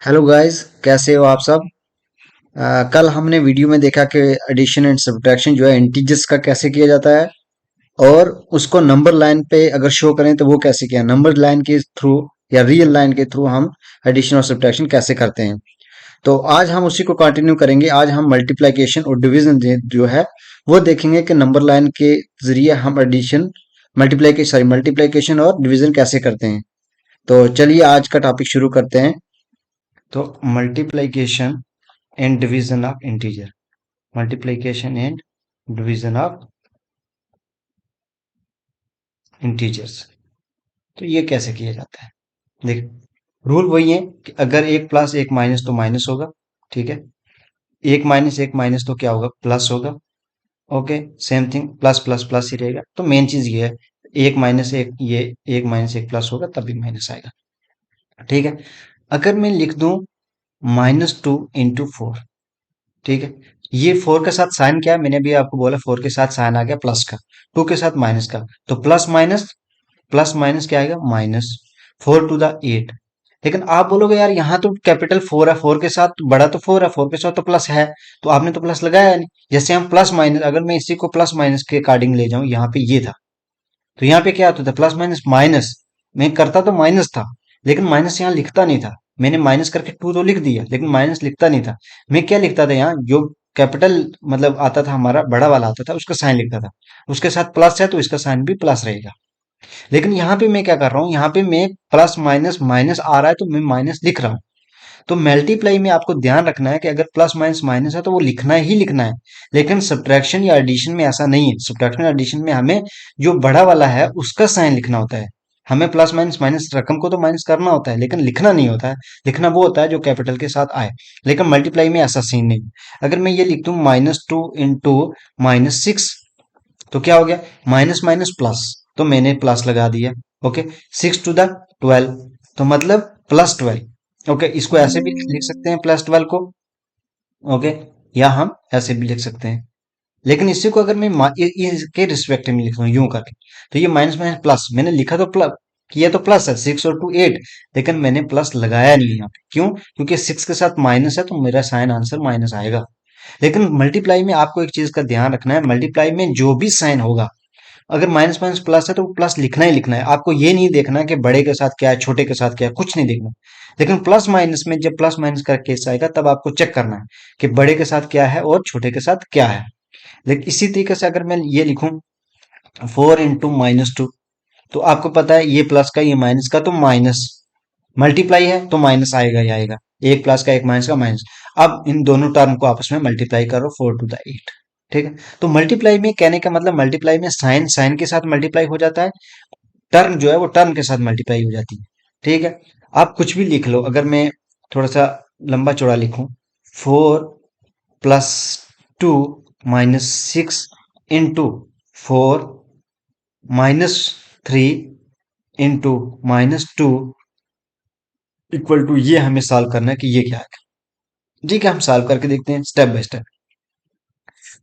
Hello guys, कैसे हो आप सब। कल हमने वीडियो में देखा कि एडिशन एंड सब्ट्रैक्शन जो है इंटीजर्स का कैसे किया जाता है और उसको नंबर लाइन पे अगर शो करें तो वो कैसे किया, नंबर लाइन के थ्रू या रियल लाइन के थ्रू हम एडिशन और सब्ट्रैक्शन कैसे करते हैं। तो आज हम उसी को कंटिन्यू करेंगे। आज हम मल्टीप्लिकेशन और डिवीजन जो है वो देखेंगे कि नंबर लाइन के जरिए हम एडिशन मल्टीप्लिकेशन और डिवीजन कैसे करते हैं। तो चलिए आज का टॉपिक शुरू करते हैं। तो multiplication and division of integer, multiplication and division of integers, तो ये कैसे किया जाता है। देख, रूल वही है कि अगर एक प्लस एक माइनस तो माइनस होगा। ठीक है, एक माइनस तो क्या होगा, प्लस होगा। Okay, same thing, plus plus plus ही रहेगा। तो मेन चीज ये है, एक माइनस एक, ये एक माइनस एक प्लस होगा तभी माइनस आएगा। ठीक है, अगर मैं लिख दूं -2 × 4, ठीक है, ये 4 के साथ साइन क्या है, मैंने भी आपको बोला 4 के साथ साइन आ गया प्लस का, 2 के साथ माइनस का, तो प्लस माइनस क्या आएगा, -4 टू द 8। लेकिन आप बोलोगे यार यहाँ तो कैपिटल 4 है, 4 के साथ बड़ा तो 4 है, 4 के साथ तो प्लस है, तो आपने तो प्लस लगाया नहीं। जैसे हम प्लस माइनस, अगर मैं इसी को प्लस माइनस के अकॉर्डिंग ले जाऊं, यहाँ पे ये था तो यहाँ पे क्या होता था, प्लस माइनस माइनस। मैं करता तो माइनस था, लेकिन माइनस यहाँ लिखता नहीं था। मैंने माइनस करके 2 तो लिख दिया, लेकिन माइनस लिखता नहीं था। मैं क्या लिखता था, यहाँ जो कैपिटल मतलब आता था हमारा बड़ा वाला आता था, उसका साइन लिखता था। उसके साथ प्लस है तो इसका साइन भी प्लस रहेगा। लेकिन यहाँ पे मैं क्या कर रहा हूँ, यहाँ पे मैं प्लस माइनस माइनस आ रहा है तो मैं माइनस लिख रहा हूँ। तो मल्टीप्लाई में आपको ध्यान रखना है कि अगर प्लस माइनस माइनस है तो वो लिखना ही लिखना है। लेकिन सब्ट्रैक्शन या एडिशन में ऐसा नहीं है। सब्ट्रैक्शन या एडिशन में हमें जो बड़ा वाला है उसका साइन लिखना होता है। हमें प्लस माइनस माइनस रकम को तो माइनस करना होता है, लेकिन लिखना नहीं होता है। लिखना वो होता है जो कैपिटल के साथ आए। लेकिन मल्टीप्लाई में ऐसा सीन नहीं। अगर मैं ये लिख दूं -2 × -6, तो क्या हो गया, माइनस माइनस प्लस, तो मैंने प्लस लगा दिया। ओके, 6 टू द 12, तो मतलब +12। ओके, इसको ऐसे भी लिख सकते हैं +12 को। ओके, या हम ऐसे भी लिख सकते हैं। लेकिन इसी को अगर मैं इसके रिस्पेक्ट में लिख रहा हूँ यूं करके, तो ये माइनस माइनस प्लस, मैंने लिखा तो प्लस, किया तो प्लस है 6 और 2 8, लेकिन मैंने प्लस लगाया नहीं यहाँ पे। क्यों? क्योंकि 6 के साथ माइनस है तो मेरा साइन आंसर माइनस आएगा। लेकिन मल्टीप्लाई में आपको एक चीज का ध्यान रखना है, मल्टीप्लाई में जो भी साइन होगा, अगर माइनस माइनस प्लस है तो प्लस लिखना ही लिखना है। आपको ये नहीं देखना कि बड़े के साथ क्या है, छोटे के साथ क्या है, कुछ नहीं देखना। लेकिन प्लस माइनस में जब प्लस माइनस का केस आएगा तब आपको चेक करना है कि बड़े के साथ क्या है और छोटे के साथ क्या है। लेकिन इसी तरीके से अगर मैं ये लिखूं 4 × -2, तो आपको पता है ये प्लस का ये माइनस का, तो माइनस, मल्टीप्लाई है तो माइनस आएगा ही आएगा। एक प्लस का एक माइनस का माइनस। अब इन दोनों टर्म को आपस में मल्टीप्लाई करो, 4 टू द 8। ठीक है, तो मल्टीप्लाई में कहने का मतलब, मल्टीप्लाई में साइन साइन के साथ मल्टीप्लाई हो जाता है, टर्म जो है वो टर्म के साथ मल्टीप्लाई हो जाती है। ठीक है, आप कुछ भी लिख लो। अगर मैं थोड़ा सा लंबा चौड़ा लिखूं, 4 + 2 - 6 × 4 -3 × -2 इक्वल टू, ये हमें सॉल्व करना है कि ये क्या है। ठीक है, हम सॉल्व करके देखते हैं स्टेप बाय स्टेप।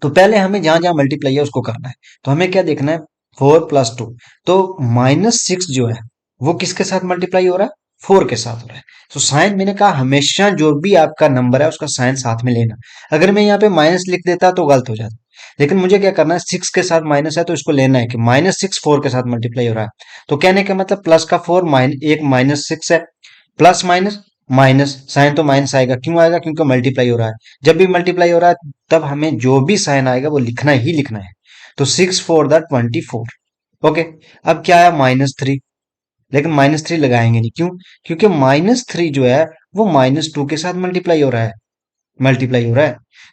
तो पहले हमें जहां जहां मल्टीप्लाई है उसको करना है। तो हमें क्या देखना है, 4 + 2, तो -6 जो है वो किसके साथ मल्टीप्लाई हो रहा है, 4 के साथ हो रहा है। तो साइन, मैंने कहा हमेशा जो भी आपका नंबर है उसका साइन साथ में लेना। अगर मैं यहाँ पे माइनस लिख देता तो गलत हो जाता। लेकिन मुझे क्या करना है, 6 के साथ माइनस है तो इसको लेना है कि -6 4 के साथ मल्टीप्लाई हो रहा है। तो कहने का मतलब प्लस का 4 एक -6 है, प्लस माइनस माइनस, साइन तो माइनस आएगा। क्यों आएगा? क्योंकि मल्टीप्लाई हो रहा है। जब भी मल्टीप्लाई हो रहा है तब हमें जो भी साइन आएगा वो लिखना ही लिखना है। तो 6 × 4 = 24। ओके, अब क्या है, -3। लेकिन -3 लगाएंगे नहीं, क्यों? क्योंकि -3 जो है वो -2 के साथ मल्टीप्लाई हो रहा है।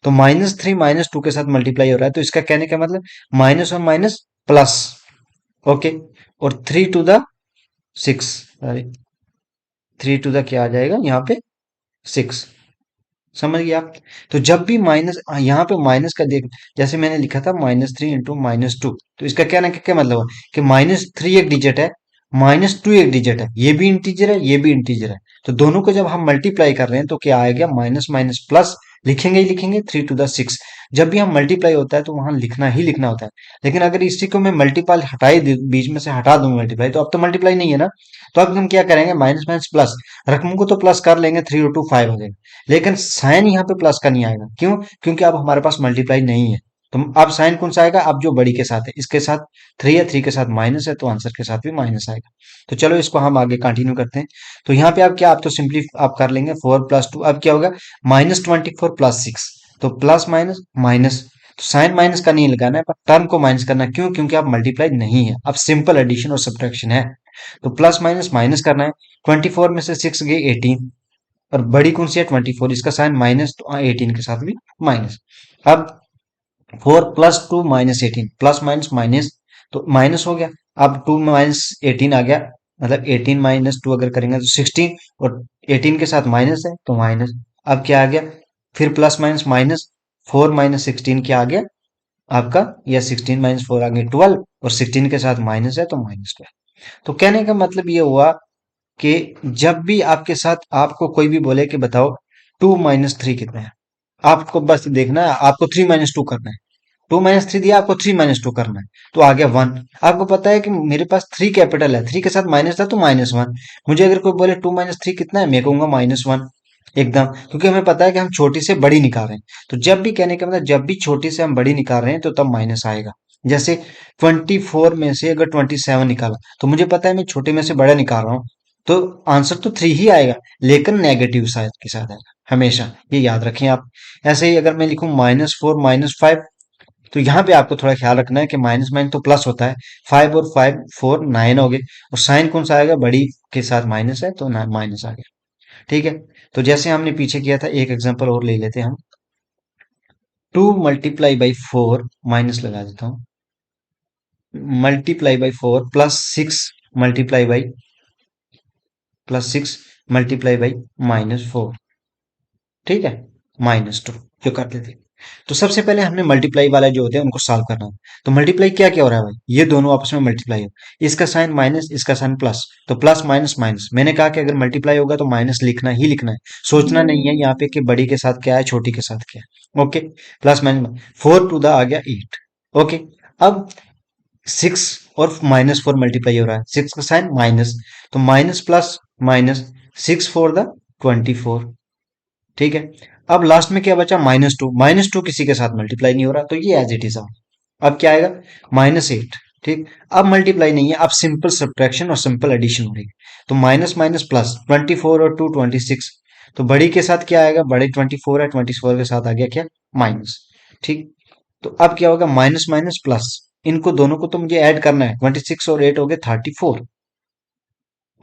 तो -3 -2 के साथ मल्टीप्लाई हो रहा है, तो इसका कहने का मतलब माइनस और माइनस प्लस। ओके, और 3 टू द 6, अरे 3 टू द क्या आ जाएगा यहाँ पे, 6। समझ गए आप? तो जब भी माइनस, यहाँ पे माइनस का देख, जैसे मैंने लिखा था -3 × -2, तो इसका क्या ना क्या मतलब है कि -3 एक डिजिट है, -2 एक डिजिट है, ये भी इंटीजर है, ये भी इंटीजर है। तो दोनों को जब हम मल्टीप्लाई कर रहे हैं तो क्या आएगा, माइनस माइनस प्लस, लिखेंगे ही लिखेंगे 3 टू द 6। जब भी हम मल्टीप्लाई होता है तो वहां लिखना ही लिखना होता है। लेकिन अगर इसी को मैं मल्टीप्लाई हटाई बीच में से हटा दूं मल्टीप्लाई, तो अब तो मल्टीप्लाई नहीं है ना। तो अब हम क्या करेंगे, माइनस माइनस प्लस, रकम को तो प्लस कर लेंगे, 3 और 2 5 हो जाएगा, लेकिन साइन यहाँ पे प्लस का नहीं आएगा। क्यों? क्योंकि अब हमारे पास मल्टीप्लाई नहीं है। तो अब साइन कौन सा आएगा, अब जो बड़ी के साथ है, इसके साथ 3 है, 3 के साथ माइनस है, तो आंसर के साथ भी माइनस आएगा। तो चलो इसको हम आगे कंटिन्यू करते हैं। तो यहाँ पे आप क्या, आप तो सिंपली आप कर लेंगे 4 + 2, अब क्या होगा, -24 + 6, तो प्लस माइनस माइनस। तो साइन माइनस का नहीं लगाना है, पर टर्म को माइनस करना है। क्यों? क्योंकि आप मल्टीप्लाई नहीं है, अब सिंपल एडिशन और सब्ट्रैक्शन है। तो प्लस माइनस माइनस करना है। 24 में से 6 गए 18, और बड़ी कौन सी है 24, इसका साइन माइनस, तो 18 के साथ भी माइनस। अब 4 + 2 - 18, प्लस माइनस माइनस, तो माइनस हो गया। अब 2 - 18 आ गया, मतलब 18 - 2 अगर करेंगे तो 16, और 18 के साथ माइनस है तो माइनस। अब क्या आ गया, फिर प्लस माइनस माइनस, 4 - 16 क्या आ गया आपका, या 16 - 4 आ गया 12, और 16 के साथ माइनस है तो -12। तो कहने का मतलब ये हुआ कि जब भी आपके साथ आपको कोई भी बोले कि बताओ 2 - 3 कितना है, आपको बस देखना है, आपको 3 - 2 करना है। 2 - 3 दिया, आपको 3 - 2 करना है, तो आ गया 1। आपको पता है कि मेरे पास 3 कैपिटल है, 3 के साथ माइनस था तो -1। मुझे अगर कोई बोले 2 - 3 कितना है, मैं कहूंगा -1 एकदम, क्योंकि हमें पता है कि हम छोटी से बड़ी निकाल रहे हैं। तो जब भी, कहने का मतलब जब भी छोटी से हम बड़ी निकाल रहे हैं तो तब माइनस आएगा। जैसे 24 में से अगर 27 निकाला, तो मुझे पता है मैं छोटे में से बड़ा निकाल रहा हूँ, तो आंसर तो 3 ही आएगा, लेकिन नेगेटिव साइड के साथ आएगा हमेशा, ये याद रखें आप। ऐसे ही अगर मैं लिखूं -4 -5, तो यहाँ पे आपको थोड़ा ख्याल रखना है कि माइनस माइनस तो प्लस होता है। 5 और 5 4 9 हो गए, और साइन कौन सा आएगा, बड़ी के साथ माइनस है तो माइनस आ गया। ठीक है। तो जैसे हमने पीछे किया था, एक एग्जांपल और ले लेते हैं हम। 2 × 4 माइनस लगा देता हूँ, ×4 +6 × -4, ठीक है, -2 जो कर देते हैं। तो सबसे पहले हमने मल्टीप्लाई वाला जो होते हैं उनको सॉल्व करना है। तो मल्टीप्लाई क्या क्या हो रहा है भाई, ये दोनों आपस में मल्टीप्लाई हो, इसका साइन माइनस, इसका साइन प्लस, तो प्लस माइनस माइनस। मैंने कहा कि अगर मल्टीप्लाई होगा तो माइनस लिखना ही लिखना है, सोचना नहीं है यहाँ पे कि बड़ी के साथ क्या है, छोटी के साथ क्या है। ओके, प्लस माइनस, 4 आ गया 8। ओके, अब 6 और -4 मल्टीप्लाई हो रहा है, 6 का साइन माइनस, तो माइनस प्लस माइनस, 6 4 24, ठीक है। अब लास्ट में क्या बचा, -2, -2 किसी के साथ मल्टीप्लाई नहीं हो रहा, तो ये एज इट इज। अब क्या आएगा, -8, ठीक। अब मल्टीप्लाई नहीं है, अब सिंपल सब्ट्रैक्शन और सिंपल एडिशन हो रही है। तो माइनस माइनस प्लस, 24 और 2 26, तो बड़ी के साथ क्या आएगा, बड़े 24 है, 24 के साथ आ गया क्या, माइनस, ठीक। तो अब क्या होगा, माइनस माइनस प्लस, इनको दोनों को तो मुझे ऐड करना है, 26 और 8 हो गए 34।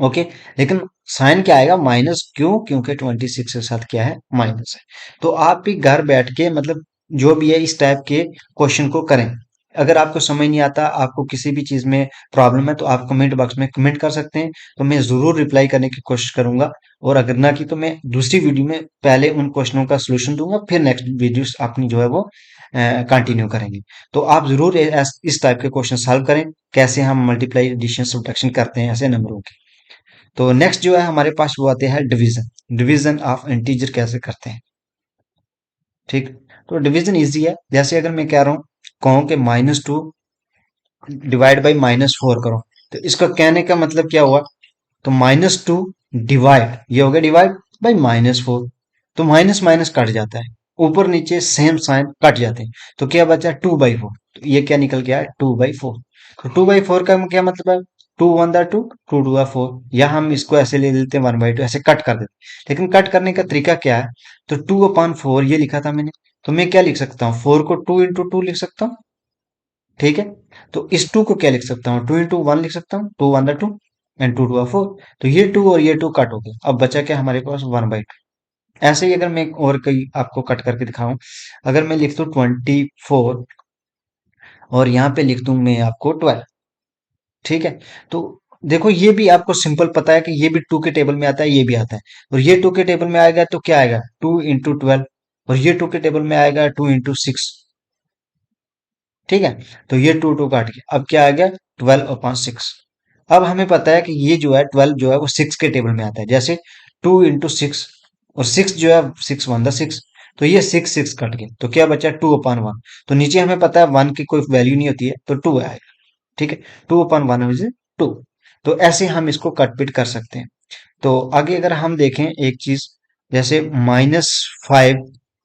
ओके, लेकिन साइन क्या आएगा, माइनस। क्यों? क्योंकि 26 के साथ क्या है, माइनस है। तो आप भी घर बैठ के, मतलब जो भी है इस टाइप के क्वेश्चन को करें। अगर आपको समझ नहीं आता, आपको किसी भी चीज में प्रॉब्लम है, तो आप कमेंट बॉक्स में कमेंट कर सकते हैं, तो मैं जरूर रिप्लाई करने की कोशिश करूंगा। और अगर ना की तो मैं दूसरी वीडियो में पहले उन क्वेश्चनों का सोल्यूशन दूंगा, फिर नेक्स्ट वीडियो अपनी जो है वो कंटिन्यू करेंगे। तो आप जरूर इस टाइप के क्वेश्चन सॉल्व करें, कैसे हम मल्टीप्लाई एडिशन सब्ट्रैक्शन करते हैं ऐसे नंबरों के। तो नेक्स्ट जो है हमारे पास वो आते हैं डिवीजन, डिवीजन ऑफ इंटीजर कैसे करते हैं, ठीक। तो डिवीजन इजी है, जैसे अगर मैं कह रहा हूँ, कहूँ कि -2 डिवाइड बाई -4 करो, तो इसका कहने का मतलब क्या हुआ, तो -2 डिवाइड, ये हो गया डिवाइड बाई -4, तो माइनस माइनस कट जाता है, ऊपर नीचे सेम साइन कट जाते हैं, तो क्या बचा 2/4, तो ये क्या निकल गया है 2/4। तो 2/4 का क्या मतलब है, 2 × 1 = 2, 2 × 2 = 4, या हम इसको ऐसे ले लेते हैं 1/2, ऐसे कट कर देते हैं। लेकिन कट करने का तरीका क्या है, तो 2/4 ये लिखा था मैंने, तो मैं क्या लिख सकता हूँ, 4 को 2 × 2 लिख सकता हूँ, ठीक है। तो इस 2 को क्या लिख सकता हूँ, 2 × 1 लिख सकता हूँ, 2 × 1 = 2 एंड 2 × 2 = 4। तो ये 2 और ये 2 कट हो गए, अब बचा क्या हमारे पास 1/2। ऐसे ही अगर मैं और कई आपको कट करके दिखाऊं, अगर मैं लिख दूं 24 और यहाँ पे लिख दूं मैं आपको 12, ठीक है। तो देखो ये भी आपको सिंपल पता है कि ये भी 2 के टेबल में आता है, ये भी आता है, और ये 2 के टेबल में आएगा तो क्या आएगा, 2 × 12, और ये 2 के टेबल में आएगा 2 × 6, ठीक है। तो ये 2 काट के अब क्या आ गया, 12/6। अब हमें पता है कि ये जो है 12 जो है वो 6 के टेबल में आता है, जैसे 2 × 6, और 6 जो है 6 × 1 = 6, तो ये 6 कट गए, तो क्या बचा 2/1। तो नीचे हमें पता है 1 की कोई वैल्यू नहीं होती है, तो 2 आएगा। ठीक है, 2/1 इज 2। तो ऐसे हम इसको कट पिट कर सकते हैं। तो आगे अगर हम देखें एक चीज, जैसे -5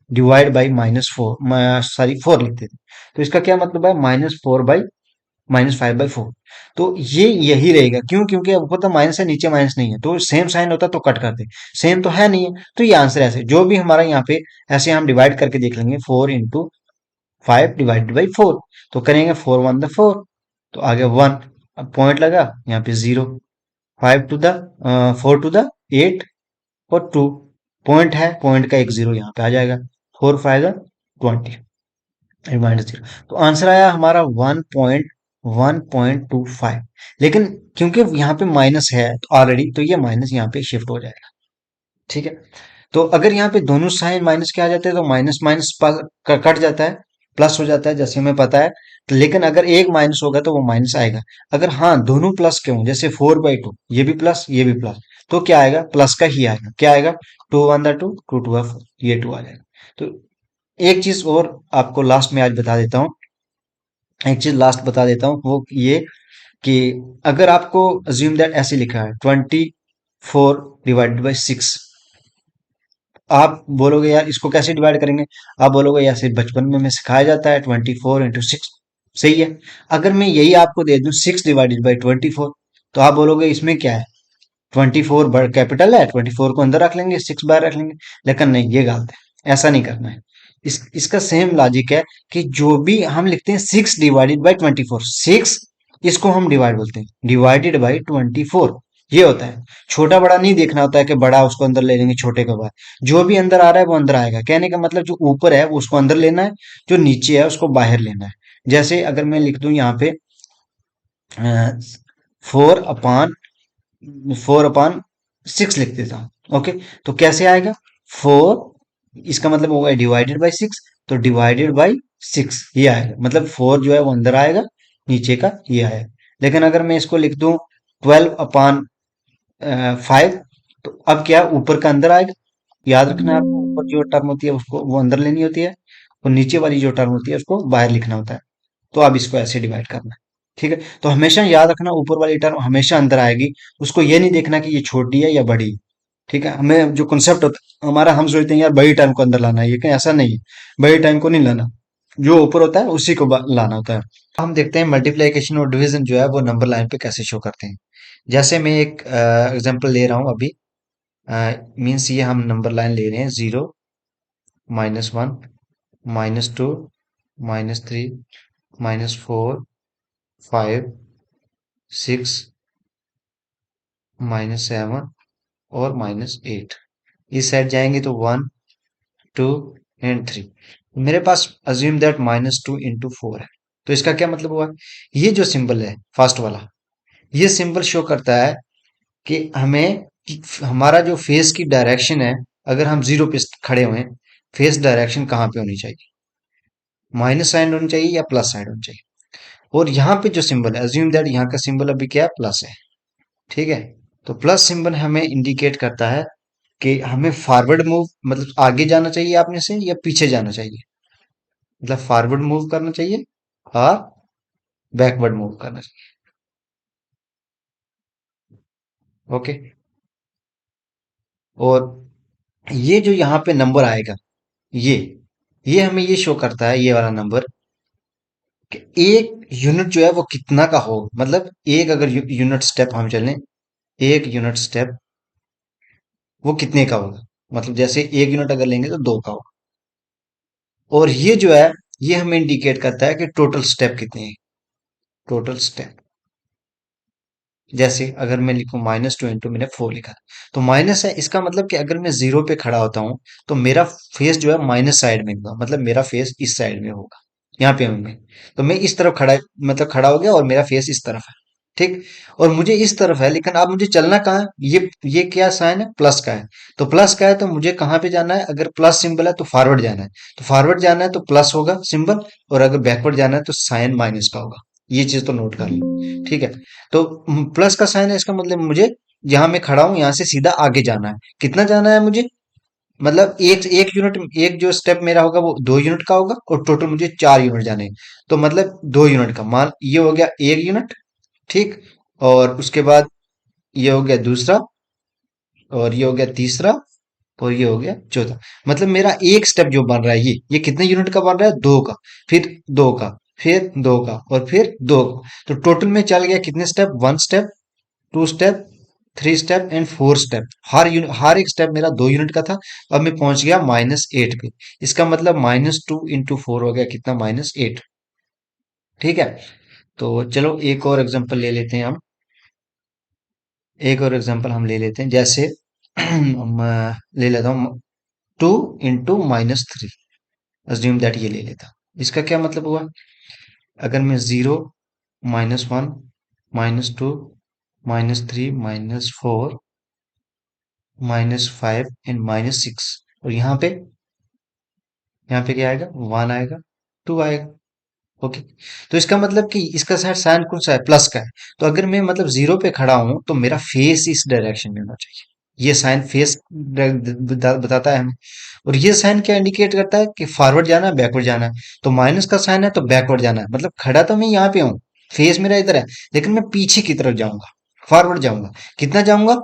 डिवाइड बाई -4, सॉरी 4 लिखते थे, तो इसका क्या मतलब है -5/4। तो ये यही रहेगा, क्यों? क्योंकि अब ऊपर तो माइनस है, नीचे माइनस नहीं है, तो सेम साइन होता तो कट करते, सेम तो है नहीं है, तो ये आंसर ऐसे जो भी हमारा यहाँ पे ऐसे हम डिवाइड करके देख लेंगे, 4 × 5 डिवाइडेड बाई 4, तो करेंगे 4 × 1 = 4, तो आगे 1, अब पॉइंट लगा यहाँ पे 0, 4 टू द 8 और 2, पॉइंट है, पॉइंट का एक 0 यहाँ पे आ जाएगा, 4×5 = 20 -0। तो आंसर आया हमारा 1.1.25। लेकिन क्योंकि यहाँ पे माइनस है तो ऑलरेडी, तो ये माइनस यहाँ पे शिफ्ट हो जाएगा। ठीक है, तो अगर यहाँ पे दोनों साइन माइनस के आ जाते हैं तो माइनस माइनस कट जाता है, प्लस हो जाता है, जैसे हमें पता है। तो लेकिन अगर एक माइनस होगा तो वो माइनस आएगा। अगर हाँ दोनों प्लस के हों, जैसे 4/2, ये भी प्लस ये भी प्लस, तो क्या आएगा? प्लस का ही आएगा। क्या आएगा? 2 × 1 = 2, 2 × 4, ये 2 आ जाएगा। तो एक चीज और आपको लास्ट में आज बता देता हूँ, एक चीज लास्ट बता देता हूँ, वो ये कि अगर आपको अज्यूम दैट ऐसे लिखा है 24/6, आप बोलोगे यार इसको कैसे डिवाइड करेंगे? आप बोलोगे ऐसे बचपन में हमें सिखाया जाता है 24 × 6, सही है। अगर मैं यही आपको दे दूं 6/24, तो आप बोलोगे इसमें क्या है, 24 बड़ कैपिटल है, 24 को अंदर रख लेंगे, 6 बाहर रख लेंगे। लेकिन नहीं, ये गलत है, ऐसा नहीं करना है। इसका सेम लॉजिक है कि जो भी हम लिखते हैं 6/24, 6 इसको हम डिवाइड बोलते हैं, डिवाइडेड बाई 24, ये होता है। छोटा बड़ा नहीं देखना होता है कि बड़ा उसको अंदर ले लेंगे छोटे को बाहर, जो भी अंदर आ रहा है वो अंदर आएगा। कहने का मतलब जो ऊपर है वो उसको अंदर लेना है, जो नीचे है उसको बाहर लेना है। जैसे अगर मैं लिख दूं यहाँ पे 4/6 लिख देता हूँ, ओके, तो कैसे आएगा? 4, इसका मतलब होगा डिवाइडेड बाई 6, तो डिवाइडेड बाई 6 ये आएगा, मतलब 4 जो है वो अंदर आएगा, नीचे का ये आएगा। लेकिन अगर मैं इसको लिख दूं 12/5, तो अब क्या ऊपर का अंदर आएगा। याद रखना है आपको, ऊपर जो टर्म होती है उसको वो अंदर लेनी होती है, और नीचे वाली जो टर्म होती है उसको बाहर लिखना होता है। तो अब इसको ऐसे डिवाइड करना है। ठीक है, तो हमेशा याद रखना ऊपर वाली टर्म हमेशा अंदर आएगी, उसको ये नहीं देखना कि ये छोटी है या बड़ी है। ठीक है, हमें जो कॉन्सेप्ट होता है हमारा, हम सोचते हैं यार बड़ी टर्म को अंदर लाना है, ये कहीं ऐसा नहीं है, बड़ी टर्म को नहीं लाना, जो ऊपर होता है उसी को लाना होता है। हम देखते हैं मल्टीप्लिकेशन और डिवीजन जो है वो नंबर लाइन पे कैसे शो करते हैं। जैसे मैं एक एग्जांपल ले रहा हूँ अभी, मीन्स ये हम नंबर लाइन ले रहे हैं 0, -1, -2, -3, -4, 5, 6, -7 और -8। इस साइड जाएंगे तो 1, 2 एंड 3। मेरे पास अज्यूम दैट -2 × 4 है, तो इसका क्या मतलब हुआ? ये जो सिंबल है फर्स्ट वाला, ये सिंबल शो करता है कि हमें कि हमारा जो फेस की डायरेक्शन है, अगर हम 0 पे खड़े हुए हैं, फेस डायरेक्शन कहाँ पे होनी चाहिए? माइनस साइन होनी चाहिए या प्लस साइन होनी चाहिए? और यहाँ पे जो सिंबल है, अज्यूम दैट यहाँ का सिंबल अभी क्या है? प्लस है। ठीक है, तो प्लस सिंबल हमें इंडिकेट करता है कि हमें फॉरवर्ड मूव, मतलब आगे जाना चाहिए आपने से, या पीछे जाना चाहिए, मतलब फॉरवर्ड मूव करना चाहिए और बैकवर्ड मूव करना चाहिए। ओके, और ये जो यहाँ पे नंबर आएगा, ये ये हमें ये शो करता है, ये वाला नंबर, कि एक यूनिट जो है वो कितना का हो, मतलब एक अगर यूनिट स्टेप हम चलें, एक यूनिट स्टेप वो कितने का होगा, मतलब जैसे एक यूनिट अगर लेंगे तो 2 का होगा। और ये जो है ये हमें इंडिकेट करता है कि टोटल स्टेप कितने हैं, टोटल स्टेप। जैसे अगर मैं लिखूं -2 × मैंने 4 लिखा, तो माइनस है, इसका मतलब कि अगर मैं 0 पे खड़ा होता हूं तो मेरा फेस जो है माइनस साइड में होगा, मतलब मेरा फेस इस साइड में होगा, यहाँ पे हूं मैं, तो मैं इस तरफ खड़ा, मतलब खड़ा हो गया और मेरा फेस इस तरफ है। ठीक, और मुझे इस तरफ है, लेकिन अब मुझे चलना कहाँ है? ये क्या साइन है? प्लस का है। तो प्लस का है तो मुझे कहाँ पे जाना है? अगर प्लस सिंबल है तो फॉरवर्ड जाना है, तो फॉरवर्ड जाना है तो प्लस होगा सिंबल, और अगर बैकवर्ड जाना है तो साइन माइनस का होगा। ये चीज तो नोट कर लो। ठीक है, तो प्लस का साइन है, इसका मतलब मुझे जहां मैं खड़ा हूं यहां से सीधा आगे जाना है। कितना जाना है मुझे? मतलब एक यूनिट, एक जो स्टेप मेरा होगा वो 2 यूनिट का होगा और टोटल मुझे 4 यूनिट जाने हैं। तो मतलब 2 यूनिट का मान ये हो गया 1 यूनिट, ठीक। और उसके बाद ये हो गया दूसरा, और ये हो गया तीसरा, और ये हो गया चौथा। मतलब मेरा एक स्टेप जो बन रहा है ये कितने यूनिट का बन रहा है? 2 का, फिर 2 का, फिर 2 का, और फिर 2 का। तो टोटल में चल गया कितने step? 1 step, 2 step, 3 step and 4 step. हर एक स्टेप मेरा 2 यूनिट का था। अब मैं पहुंच गया -8 पे। इसका मतलब -2 × 4 हो गया कितना? -8। ठीक है। तो चलो एक और एग्जांपल ले लेते हैं हम। एक और एग्जांपल हम ले लेते हैं, जैसे ले लेता हूँ 2 × -3। अज्यूम दैट ये ले लेता। इसका क्या मतलब हुआ? अगर मैं 0, -1, -2, -3, -4, -5 एंड -6, और यहाँ पे क्या आएगा? 1 आएगा, 2 आएगा। ओके। तो इसका मतलब कि इसका शायद साइन कौन सा है? प्लस का है। तो अगर मैं मतलब 0 पे खड़ा हूं तो मेरा फेस इस डायरेक्शन में होना चाहिए। ये साइन फेस बताता है हमें। और ये साइन क्या इंडिकेट करता है? कि फॉरवर्ड जाना है, बैकवर्ड जाना है। तो माइनस का साइन है तो बैकवर्ड जाना है। मतलब खड़ा तो मैं यहाँ पे हूँ, फेस मेरा इधर है, लेकिन मैं पीछे की तरफ जाऊंगा, फॉरवर्ड जाऊंगा। कितना जाऊंगा?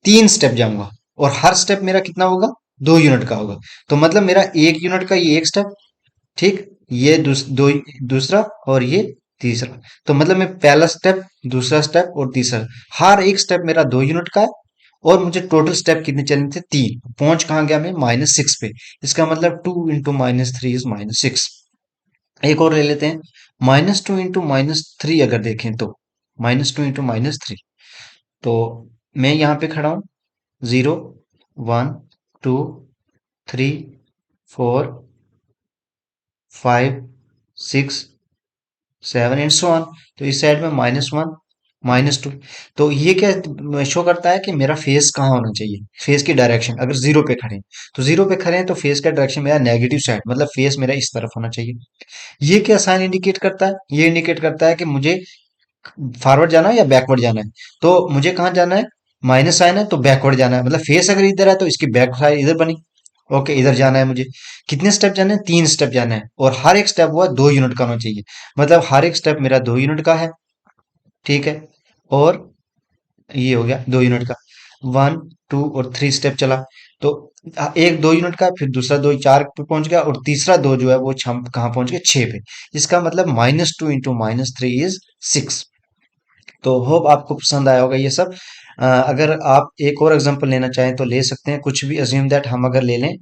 3 स्टेप जाऊंगा। और हर स्टेप मेरा कितना होगा? 2 यूनिट का होगा। तो मतलब मेरा 1 यूनिट का ये एक स्टेप, ठीक। ये दूसरा, और ये तीसरा। तो मतलब मैं पहला स्टेप, दूसरा स्टेप और तीसरा, हर एक स्टेप मेरा 2 यूनिट का है। और मुझे टोटल स्टेप कितने चलने थे? 3। पहुंच कहाँ गया मैं? -6 पे। इसका मतलब 2 × -3 इज -6। एक और ले लेते हैं। -2 × -3 अगर देखें तो, -2 × -3, तो मैं यहाँ पे खड़ा हूँ। 0, 1, 2, 3, 4, 5, 6, 7 एंड सो ऑन। तो इस साइड में -1, -2। तो ये क्या शो करता है? कि मेरा फेस कहाँ होना चाहिए, फेस की डायरेक्शन। अगर 0 पे खड़े हैं, तो 0 पे खड़े हैं तो फेस का डायरेक्शन मेरा नेगेटिव साइड, मतलब फेस मेरा इस तरफ होना चाहिए। ये क्या साइन इंडिकेट करता है? ये इंडिकेट करता है कि मुझे फॉरवर्ड जाना है या बैकवर्ड जाना है। तो मुझे कहाँ जाना है? माइनस साइन है तो बैकवर्ड जाना है। मतलब फेस अगर इधर है तो इसकी बैक साइड इधर बनी। ओके, इधर जाना है मुझे। कितने स्टेप जाने हैं? 3 स्टेप जाना है। और हर एक स्टेप हुआ 2 यूनिट का होना चाहिए। मतलब हर एक स्टेप मेरा 2 यूनिट का है, ठीक है। और ये हो गया 2 यूनिट का। 1, 2 और 3 स्टेप चला। तो एक 2 यूनिट का, फिर दूसरा 2 4 पे पहुंच गया, और तीसरा 2 जो है वो छम कहाँ पहुंच गया? 6 पे। इसका मतलब -2 × -3 इज 6। तो होप आपको पसंद आया होगा ये सब। अगर आप एक और एग्जांपल लेना चाहें तो ले सकते हैं, कुछ भी। अज्यूम दैट हम अगर ले लें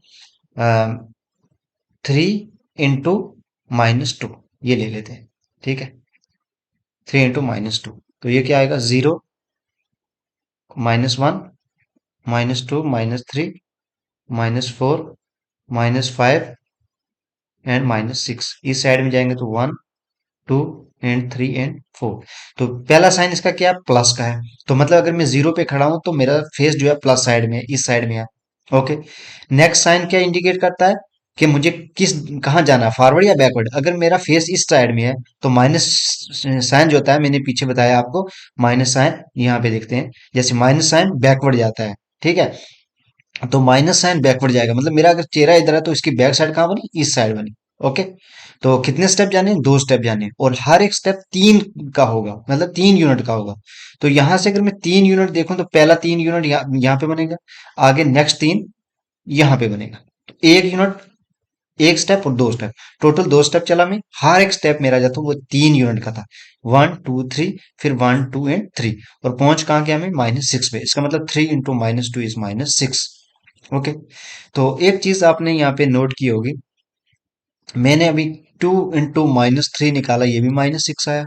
3 × -2, ये ले लेते हैं, ठीक है। 3 × -2, तो ये क्या आएगा? 0, -1, -2, -3, -4, -5 एंड -6। इस साइड में जाएंगे तो 1, 2 एंड 3 एंड 4। तो पहला साइन इसका क्या है? प्लस का है। तो मतलब अगर मैं 0 पे खड़ा हूं तो मेरा फेस जो है प्लस साइड में है, इस साइड में है। ओके। नेक्स्ट साइन क्या इंडिकेट करता है? कि मुझे किस कहाँ जाना है, फॉरवर्ड या बैकवर्ड। अगर मेरा फेस इस साइड में है तो माइनस साइन जो होता है, मैंने पीछे बताया आपको, माइनस साइन यहाँ पे देखते हैं। जैसे माइनस साइन बैकवर्ड जाता है, ठीक है। तो माइनस साइन बैकवर्ड जाएगा। मतलब मेरा अगर चेहरा इधर है तो इसकी बैक साइड कहाँ बनी? इस साइड बनी। ओके। तो कितने स्टेप जाने? 2 स्टेप जाने, और हर एक स्टेप 3 का होगा, मतलब 3 यूनिट का होगा। तो यहां से अगर मैं 3 यूनिट देखूं तो पहला 3 यूनिट यहाँ पे बनेगा, आगे नेक्स्ट 3 यहाँ पे बनेगा। तो 1 यूनिट, एक स्टेप और 2 स्टेप, टोटल 2 स्टेप चला। मैं हर एक स्टेप मेरा जो था वो 3 यूनिट का था। 1, 2, 3, फिर 1, 2 एंड 3। और पहुंच कहाँ गया? मैं -6 पे। इसका मतलब 3 × -2 इज -6। ओके। तो एक चीज आपने यहाँ पे नोट की होगी, मैंने अभी 2 × -3 निकाला, ये भी -6 आया।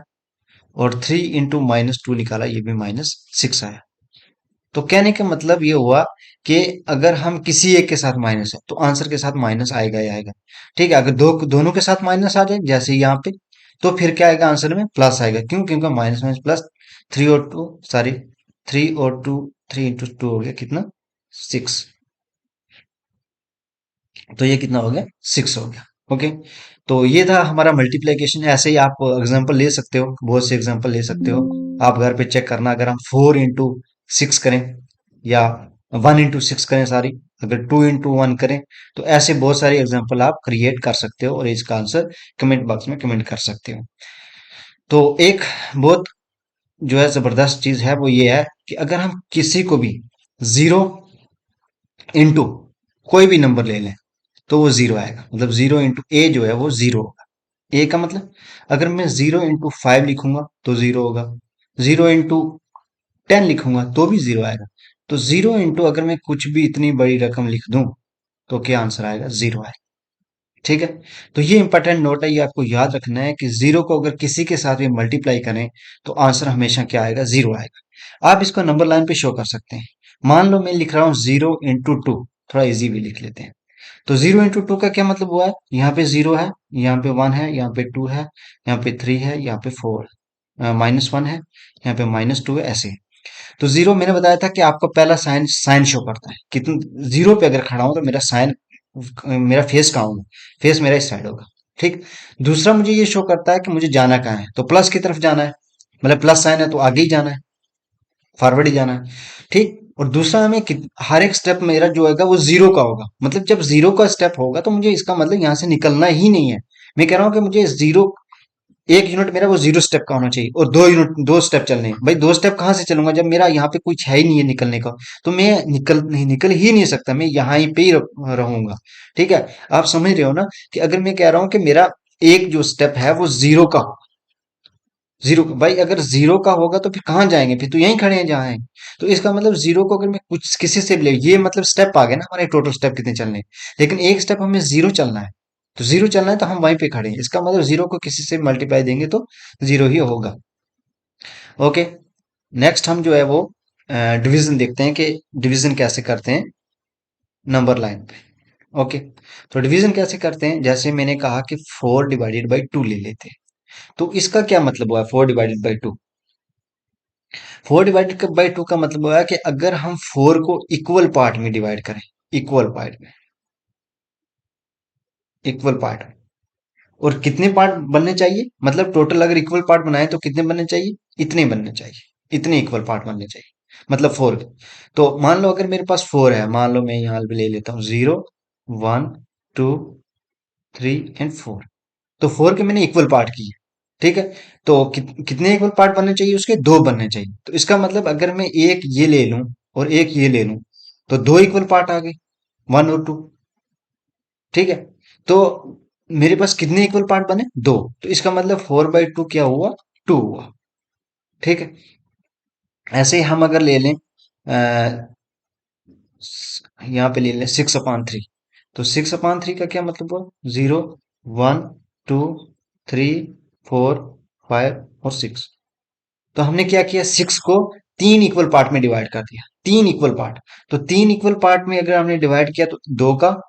और 3 × -2 निकाला, ये भी -6 आया। तो कहने का मतलब ये हुआ कि अगर हम किसी एक के साथ माइनस है तो आंसर के साथ माइनस आएगा ही आएगा, ठीक है। अगर दोनों के साथ माइनस आ जाए, जैसे यहाँ पे, तो फिर क्या आएगा? आंसर में प्लस आएगा। क्यों? क्योंकि माइनस माइनस प्लस। 3 और 2 3 × 2 हो गया कितना? 6। तो ये कितना हो गया? 6 हो गया। ओके। तो ये था हमारा मल्टीप्लिकेशन। ऐसे ही आप एग्जांपल ले सकते हो, बहुत से एग्जांपल ले सकते हो। आप घर पे चेक करना, अगर हम 4 × 6 करें या 1 × 6 करें, सॉरी, अगर 2 into 1 करें, तो ऐसे बहुत सारे एग्जाम्पल आप क्रिएट कर सकते हो और इसका आंसर कमेंट बॉक्स में कमेंट कर सकते हो। तो एक बहुत जो है जबरदस्त चीज है वो ये है कि अगर हम किसी को भी 0 into कोई भी नंबर ले लें तो वो 0 आएगा। मतलब 0 into a जो है वो 0 होगा। ए का मतलब अगर मैं 0 into 5 लिखूंगा तो 0 होगा। 0 into 10 लिखूंगा तो भी 0 आएगा। तो 0 into अगर मैं कुछ भी इतनी बड़ी रकम लिख दूं तो क्या आंसर आएगा? 0 आएगा। ठीक है। तो ये इंपॉर्टेंट नोट है, ये आपको याद रखना है कि 0 को अगर किसी के साथ भी मल्टीप्लाई करें तो आंसर हमेशा क्या आएगा? 0 आएगा। आप इसको नंबर लाइन पे शो कर सकते हैं। मान लो मैं लिख रहा हूँ 0 into 2, थोड़ा इजी भी लिख लेते हैं। तो 0 into 2 का क्या मतलब हुआ है? यहाँ पे 0 है, यहाँ पे 1 है, यहाँ पे 2 है, यहाँ पे 3 है, यहाँ पे 4 -1 है, यहाँ पे -2 है, ऐसे। तो 0 मैंने बताया था कि आपका पहला साइन साइन शो करता है। कितने 0 पे अगर खड़ा हूं तो मेरा साइन, मेरा फेस कहाँ होगा? फेस मेरा इस साइड होगा। ठीक। दूसरा मुझे ये शो करता है कि मुझे जाना कहाँ है, तो प्लस की तरफ जाना है। मतलब प्लस साइन है तो आगे ही जाना है, फॉरवर्ड ही जाना है। ठीक। और दूसरा हमें हर एक स्टेप मेरा जो होगा वो 0 का होगा। मतलब जब 0 का स्टेप होगा तो मुझे इसका मतलब यहाँ से निकलना ही नहीं है। मैं कह रहा हूँ कि मुझे 0, 1 यूनिट मेरा वो 0 स्टेप का होना चाहिए और 2 यूनिट 2 स्टेप चलने हैं। भाई 2 स्टेप कहाँ से चलूंगा जब मेरा यहाँ पे कुछ है ही नहीं है निकलने का? तो मैं निकल ही नहीं सकता, मैं यहाँ ही पे ही रहूंगा। ठीक है। आप समझ रहे हो ना कि अगर मैं कह रहा हूँ कि मेरा एक जो स्टेप है वो 0 का हो, 0 भाई अगर 0 का होगा तो फिर कहाँ जाएंगे? फिर तो यहीं खड़े हैं जहाँ हैं। तो इसका मतलब 0 को अगर मैं कुछ किसी से भी ले, ये मतलब स्टेप आ गए ना हमारे, टोटल स्टेप कितने चलने हैं। लेकिन एक स्टेप हमें 0 चलना है, तो 0 चलना है तो हम वहीं पे खड़े हैं। इसका मतलब 0 को किसी से मल्टीप्लाई देंगे तो 0 ही होगा। ओके। नेक्स्ट हम जो है वो डिवीजन देखते हैं कि डिवीजन कैसे करते हैं नंबर लाइन पे। ओके। तो डिवीजन कैसे करते हैं? जैसे मैंने कहा कि 4/2 ले लेते हैं। तो इसका क्या मतलब हुआ? 4/2, 4/2 का मतलब हुआ कि अगर हम 4 को इक्वल पार्ट में डिवाइड करें, इक्वल पार्ट में, इक्वल पार्ट में, और कितने पार्ट बनने चाहिए? मतलब टोटल अगर इक्वल पार्ट बनाए तो कितने बनने चाहिए? इतने बनने चाहिए, इतने इक्वल पार्ट बनने चाहिए। मतलब 4। तो मान लो अगर मेरे पास 4 है, मान लो मैं यहाँ पे ले लेता हूँ 0, 1, 2, 3 एंड 4। तो 4 के मैंने इक्वल पार्ट किए। ठीक है। तो कितने इक्वल पार्ट बनने चाहिए? उसके 2 बनने चाहिए। तो इसका मतलब अगर मैं एक ये ले लूं और एक ये ले लूं तो 2 इक्वल पार्ट आ गए, 1 और 2। ठीक है। तो मेरे पास कितने इक्वल पार्ट बने? 2। तो इसका मतलब 4/2 क्या हुआ? 2 हुआ। ठीक है। ऐसे ही हम अगर ले लें यहाँ पे ले लें 6/3। तो 6/3 का क्या मतलब हुआ? 0, 1, 2, 3, 4, 5 और 6। तो हमने क्या किया? 6 को 3 इक्वल पार्ट में डिवाइड कर दिया, 3 इक्वल पार्ट। तो 3 इक्वल पार्ट में अगर हमने डिवाइड किया तो 2 का,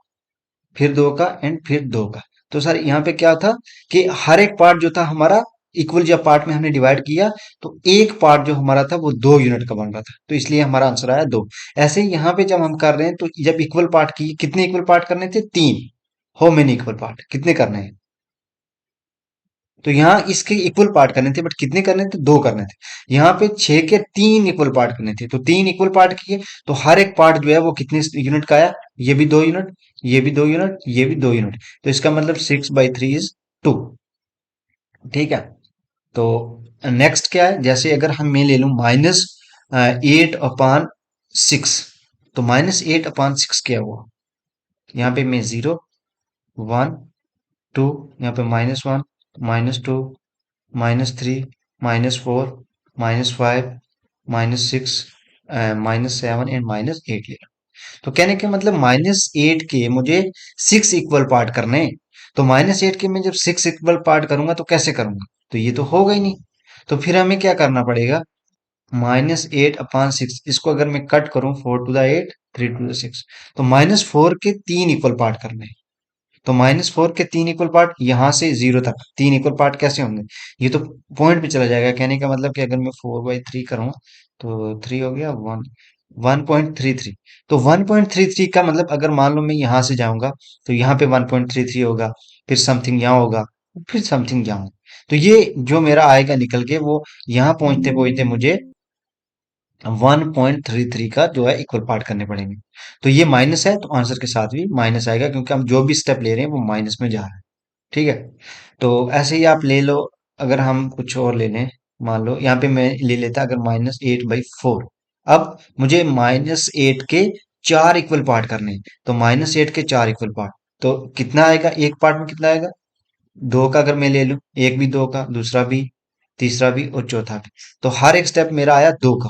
फिर 2 का एंड फिर 2 का। तो सर यहाँ पे क्या था कि हर एक पार्ट जो था हमारा इक्वल, जब पार्ट में हमने डिवाइड किया तो एक पार्ट जो हमारा था वो 2 यूनिट का बन रहा था, तो इसलिए हमारा आंसर आया 2। ऐसे ही यहाँ पे जब हम कर रहे हैं तो जब इक्वल पार्ट की, कितने इक्वल पार्ट करने थे? 3। How many equal part? कितने करने हैं? तो यहाँ इसके इक्वल पार्ट करने थे, बट कितने करने थे? 2 करने थे। यहाँ पे 6 के 3 इक्वल पार्ट करने थे, तो 3 इक्वल पार्ट किए। तो हर एक पार्ट जो है वो कितने यूनिट का आया? ये भी 2 यूनिट, ये भी 2 यूनिट, ये भी 2 यूनिट। तो इसका मतलब 6/3 इज 2। ठीक है। तो नेक्स्ट क्या है? जैसे अगर हम मैं ले लूं -8/6। तो -8/6 क्या हुआ? यहाँ पे मैं 0, 1, 2, यहाँ पे -1, -2, -3, -4, -5, -6, -7 एंड -8 ले लो। तो कहने का मतलब -8 के मुझे 6 इक्वल पार्ट करने हैं। तो -8 के मैं जब 6 इक्वल पार्ट करूंगा तो कैसे करूंगा? तो ये तो होगा ही नहीं। तो फिर हमें क्या करना पड़ेगा? -8/6, इसको अगर मैं कट करूं, 4 to the 8, 3 to the 6, तो -4 के 3 इक्वल पार्ट करने हैं। तो -4 के 3 इक्वल पार्ट, यहां से 0 तक 3 इक्वल पार्ट कैसे होंगे? ये तो पॉइंट पे चला जाएगा। कहने का मतलब कि अगर मैं 4/3 करूँ तो 3 हो गया, 1.33। तो 1.33 का मतलब अगर मान लो मैं यहां से जाऊंगा तो यहाँ पे 1.33 होगा, फिर समथिंग यहाँ होगा, फिर समथिंग यहाँ। तो ये जो मेरा आएगा निकल के वो यहाँ पहुंचते पहुंचते मुझे 1.33 का जो है इक्वल पार्ट करने पड़ेंगे। तो ये माइनस है तो आंसर के साथ भी माइनस आएगा, क्योंकि हम जो भी स्टेप ले रहे हैं वो माइनस में जा रहा है। ठीक है। तो ऐसे ही आप ले लो। अगर हम कुछ और ले लें, मान लो यहाँ पे मैं ले लेता अगर -8/4। अब मुझे -8 के 4 इक्वल पार्ट करने हैं, तो -8 के 4 इक्वल पार्ट, तो कितना आएगा एक पार्ट में, कितना आएगा? दो का अगर मैं ले लूं, एक भी दो का, दूसरा भी, तीसरा भी और चौथा भी, तो हर एक स्टेप मेरा आया दो का।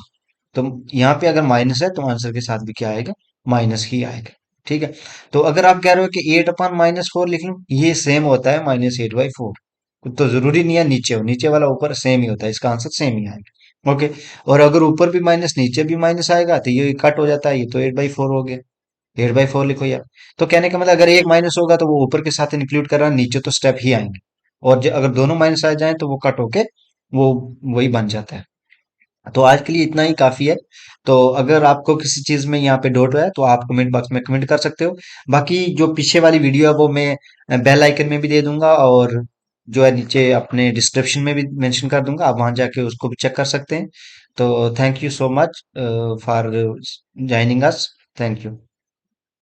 तो यहाँ पे अगर माइनस है तो आंसर के साथ भी क्या आएगा? माइनस ही आएगा। ठीक है। तो अगर आप कह रहे हो कि 8/-4 लिख लूं, ये सेम होता है -8/4। तो जरूरी नहीं है नीचे हो, नीचे वाला ऊपर सेम ही होता है, इसका आंसर सेम ही आएगा। ओके। और अगर ऊपर भी माइनस नीचे भी माइनस आएगा तो ये कट हो जाता है, ये तो 8/4 हो गया। 8/4 लिखो यार। तो कहने का मतलब अगर एक माइनस होगा तो वो ऊपर के साथ इंक्लूड कर रहा है, नीचे तो स्टेप ही आएंगे। और अगर दोनों माइनस आ जाए तो वो कट होके वो वही बन जाता है। तो आज के लिए इतना ही काफी है। तो अगर आपको किसी चीज में यहाँ पे डाउट है तो आप कमेंट बॉक्स में कमेंट कर सकते हो। बाकी जो पीछे वाली वीडियो है वो मैं बेल आइकन में भी दे दूंगा, और जो है नीचे अपने डिस्क्रिप्शन में भी मेंशन कर दूंगा, आप वहां जाके उसको भी चेक कर सकते हैं। तो thank you so much for joining us. Thank you.